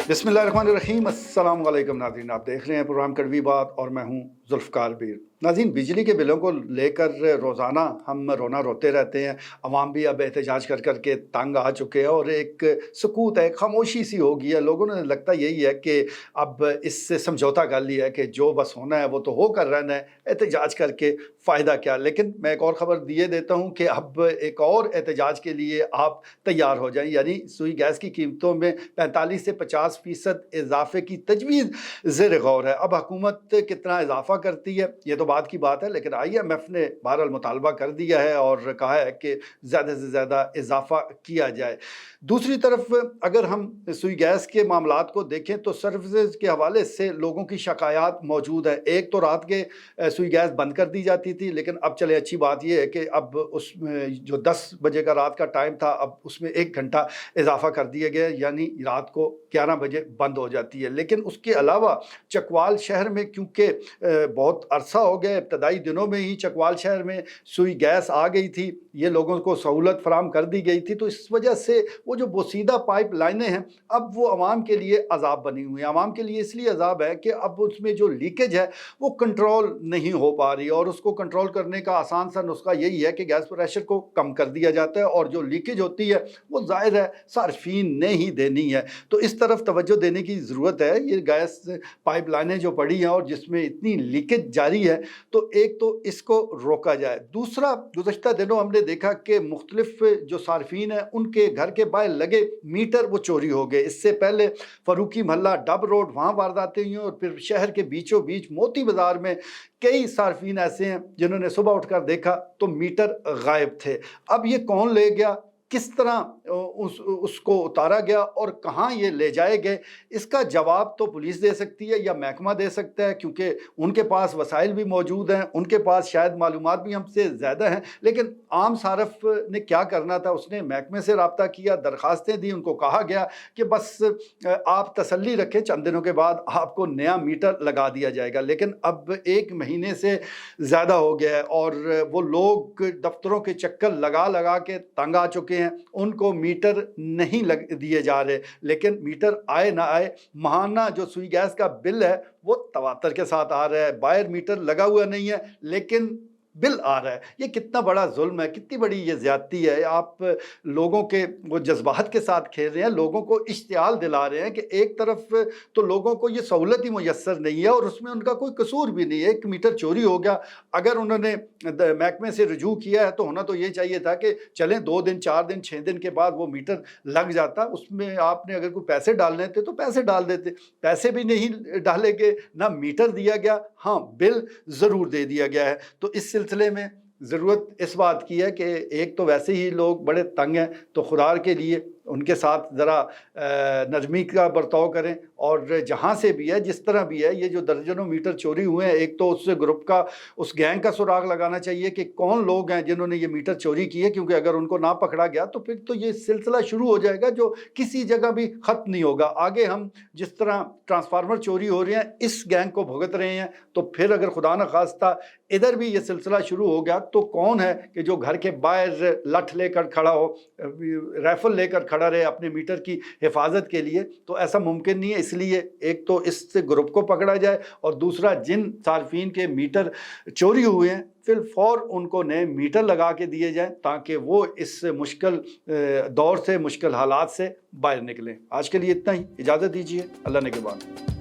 बिस्मिल्लाहिर्रहमानिर्रहीम। अस्सलाम वालेकुम नाज़रीन, आप देख रहे हैं प्रोग्राम कड़वी बात और मैं हूं जुल्फ़कार बीर। नाज़रीन, बिजली के बिलों को लेकर रोज़ाना हम रोना रोते रहते हैं। अवाम भी अब एहतजाज कर कर के तंग आ चुके हैं और एक सुकूत है, खामोशी सी हो गई है। लोगों ने लगता यही है कि अब इससे समझौता कर लिया है कि जो बस होना है वो तो होकर रहना है, एहतजाज करके फ़ायदा क्या। लेकिन मैं एक और ख़बर दिए देता हूँ कि अब एक और एहतजाज के लिए आप तैयार हो जाएँ। यानी सुई गैस की कीमतों में 45 से 50% इजाफे की तजवीज़ ज़ेर गौर है। अब हुकूमत कितना इजाफा करती है ये तो बात की बात है, लेकिन IMF ने बहरहाल मुतालबा कर दिया है और कहा है कि ज़्यादा से ज़्यादा इजाफा किया जाए। दूसरी तरफ अगर हम सुई गैस के मामलात को देखें तो सर्विसेज के हवाले से लोगों की शिकायत मौजूद है। एक तो रात के सुई गैस बंद कर दी जाती थी, लेकिन अब चले अच्छी बात यह है कि अब उसमें जो 10 बजे का रात का टाइम था, अब उसमें 1 घंटा इजाफा कर दिया गया, यानी रात को 11 बजे बंद हो जाती है। लेकिन उसके अलावा चकवाल शहर में, क्योंकि बहुत अरसा हो गया, इब्तदाई दिनों में ही चकवाल शहर में सुई गैस आ गई थी, ये लोगों को सहूलत फराम कर दी गई थी, तो इस वजह से वो जो बोसीदा पाइप लाइनें हैं अब वो आवाम के लिए अजाब बनी हुई हैं। आवाम के लिए इसलिए अजाब है कि अब उसमें जो लीकेज है वो कंट्रोल नहीं हो पा रही, और उसको कंट्रोल करने का आसान सा नुस्खा यही है कि गैस प्रेशर को कम कर दिया जाता है, और जो लीकेज होती है वो ज़ाहिर है सार्फिन ने ही देनी है। तो इस तरफ तवज्जो देने की ज़रूरत है। ये गैस पाइप लाइनें जो पड़ी हैं और जिसमें इतनी लीकेज जारी है, तो एक तो इसको रोका जाए। दूसरा, गुज़श्ता दिनों हमने देखा कि मुख्तलिफ जो सार्फिन हैं उनके घर के बाहर लगे मीटर वो चोरी हो गए। इससे पहले फ़रूकी महल्ला, डब रोड, वहाँ वारदातें हुई, और फिर शहर के बीचों बीच मोती बाज़ार में कई सार्फिन ऐसे हैं जिन्होंने सुबह उठकर देखा तो मीटर गायब थे। अब ये कौन ले गया, किस तरह उसको उतारा गया और कहाँ ये ले जाए गए, इसका जवाब तो पुलिस दे सकती है या महकमा दे सकता है, क्योंकि उनके पास वसाइल भी मौजूद हैं, उनके पास शायद मालूमात भी हमसे ज़्यादा हैं। लेकिन आम सारफ ने क्या करना था, उसने महकमे से रब्ता किया, दरखास्तें दी, उनको कहा गया कि बस आप तसल्ली रखें, चंद दिनों के बाद आपको नया मीटर लगा दिया जाएगा। लेकिन अब 1 महीने से ज़्यादा हो गया है और वो लोग दफ्तरों के चक्कर लगा लगा के तंग आ चुके हैं। उनको मीटर नहीं लग दिए जा रहे, लेकिन मीटर आए ना आए, माहाना जो सुई गैस का बिल है वो तवातर के साथ आ रहा है। बाहर मीटर लगा हुआ नहीं है लेकिन बिल आ रहा है। ये कितना बड़ा जुल्म है, कितनी बड़ी ये ज्यादती है। आप लोगों के वो जज्बात के साथ खेल रहे हैं, लोगों को इश्तियाल दिला रहे हैं कि एक तरफ तो लोगों को ये सहूलत ही मुयस्सर नहीं है और उसमें उनका कोई कसूर भी नहीं है। 1 मीटर चोरी हो गया, अगर उन्होंने महकमे से रुजू किया है तो होना तो ये चाहिए था कि चलें 2 दिन, 4 दिन, 6 दिन के बाद वो मीटर लग जाता। उसमें आपने अगर कोई पैसे डालने थे तो पैसे डाल देते, पैसे भी नहीं डाले गए, ना मीटर दिया गया, हाँ बिल ज़रूर दे दिया गया है। तो इस सिलसिले में ज़रूरत इस बात की है कि एक तो वैसे ही लोग बड़े तंग हैं, तो खुदा के लिए उनके साथ ज़रा नरमी का बर्ताव करें, और जहाँ से भी है, जिस तरह भी है, ये जो दर्जनों मीटर चोरी हुए हैं, एक तो उस ग्रुप का, उस गैंग का सुराग लगाना चाहिए कि कौन लोग हैं जिन्होंने ये मीटर चोरी किए, क्योंकि अगर उनको ना पकड़ा गया तो फिर तो ये सिलसिला शुरू हो जाएगा जो किसी जगह भी ख़त्म नहीं होगा। आगे हम जिस तरह ट्रांसफार्मर चोरी हो रहे हैं, इस गैंग को भुगत रहे हैं, तो फिर अगर खुदा न खास्ता इधर भी ये सिलसिला शुरू हो गया तो कौन है कि जो घर के बाहर लठ लेकर खड़ा हो, राइफल लेकर खड़ा रहे अपने मीटर की हिफाजत के लिए। तो ऐसा मुमकिन नहीं है। इसलिए एक तो इस ग्रुप को पकड़ा जाए, और दूसरा जिन सार्फिन के मीटर चोरी हुए हैं फिर फौर उनको नए मीटर लगा के दिए जाएं, ताकि वो इस मुश्किल दौर से, मुश्किल हालात से बाहर निकलें। आज के लिए इतना ही, इजाज़त दीजिए, अल्लाह ने के बाद।